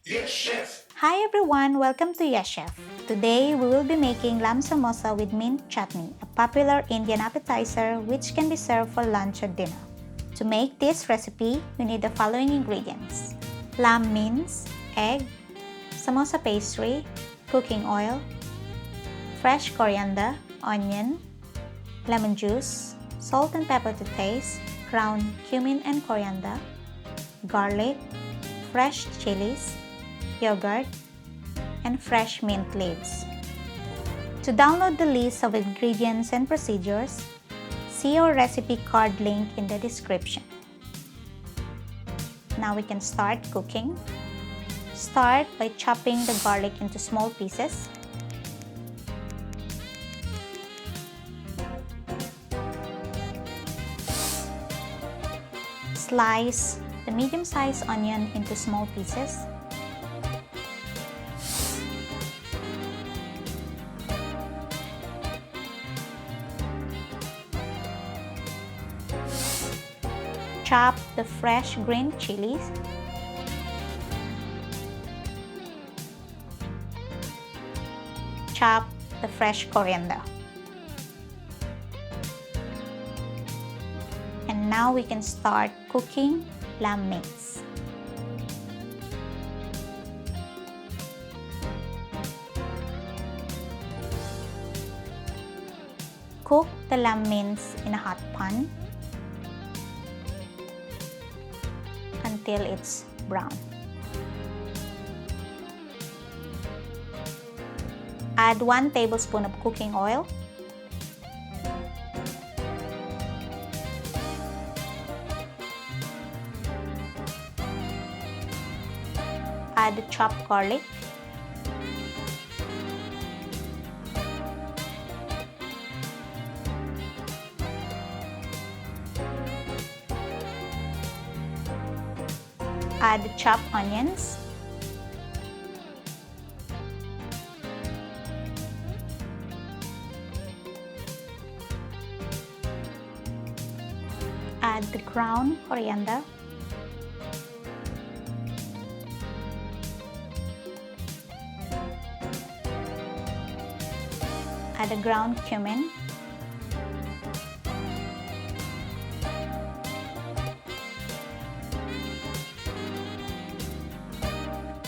Yes, chef. Hi everyone, welcome to Yes Chef. Today we will be making lamb samosa with mint chutney, a popular Indian appetizer which can be served for lunch or dinner. To make this recipe, you need the following ingredients: lamb mince, egg, samosa pastry, cooking oil, fresh coriander, onion, lemon juice, salt and pepper to taste, ground cumin and coriander, garlic, fresh chilies, yogurt, and fresh mint leaves. To download the list of ingredients and procedures, see our recipe card link in the description. Now we can start cooking. Start by chopping the garlic into small pieces. Slice the medium-sized onion into small pieces. Chop the fresh green chilies. Chop the fresh coriander. And now we can start cooking lamb mince. Cook the lamb mince in a hot pan until it's brown. Add 1 tablespoon of cooking oil. Add the chopped garlic. Add the chopped onions. Add the ground coriander. Add the ground cumin.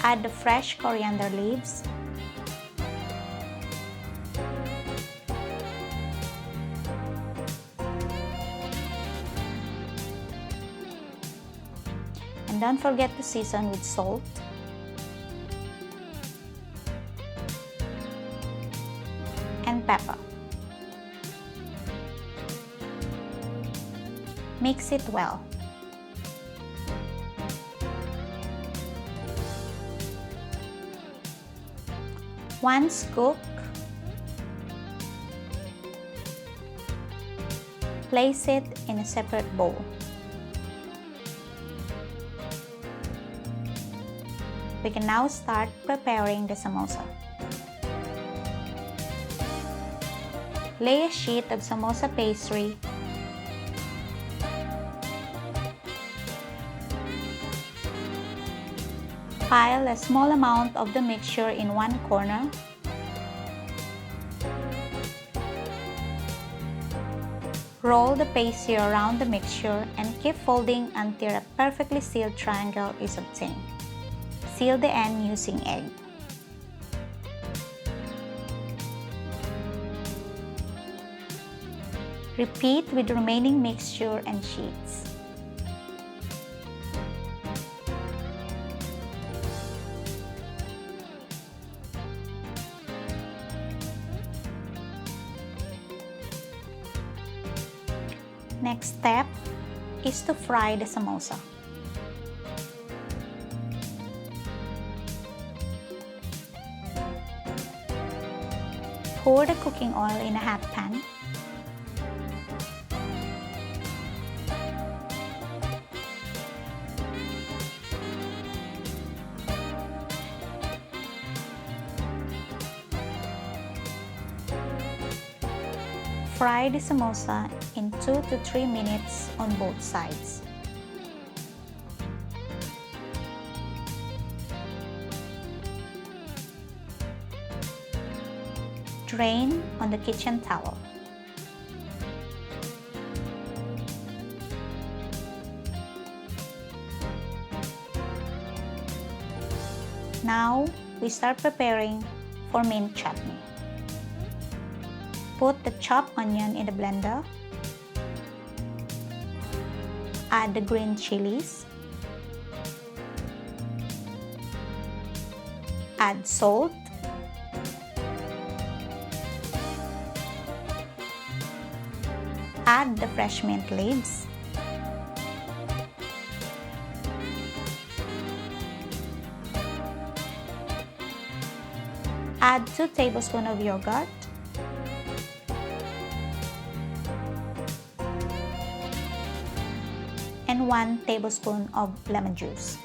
Add the fresh coriander leaves. And don't forget to season with salt. And pepper. Mix it well. Once cooked, place it in a separate bowl. We can now start preparing the samosa. Lay a sheet of samosa pastry Pile a small amount of the mixture in one corner. Roll the pastry around the mixture and keep folding until a perfectly sealed triangle is obtained. Seal the end using egg. Repeat with the remaining mixture and sheets. Next step is to fry the samosa. Pour the cooking oil in a hot pan. Fry the samosa in 2 to 3 minutes on both sides. Drain on the kitchen towel. Now, we start preparing for mint chutney. Put the chopped onion in the blender. Add the green chilies. Add salt. Add the fresh mint leaves. Add 2 tablespoons of yogurt. And 1 tablespoon of lemon juice.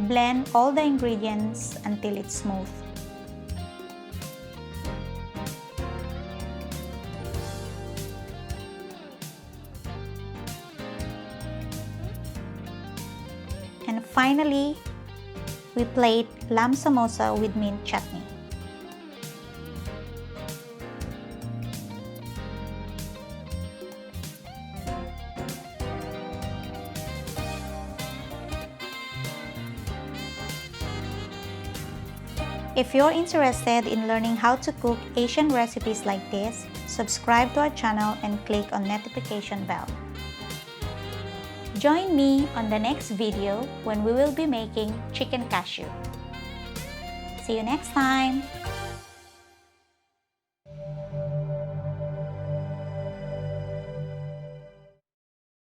Blend all the ingredients until it's smooth. And finally, we plate lamb samosa with mint chutney. If you're interested in learning how to cook Asian recipes like this, subscribe to our channel and click on notification bell. Join me on the next video when we will be making chicken cashew. See you next time!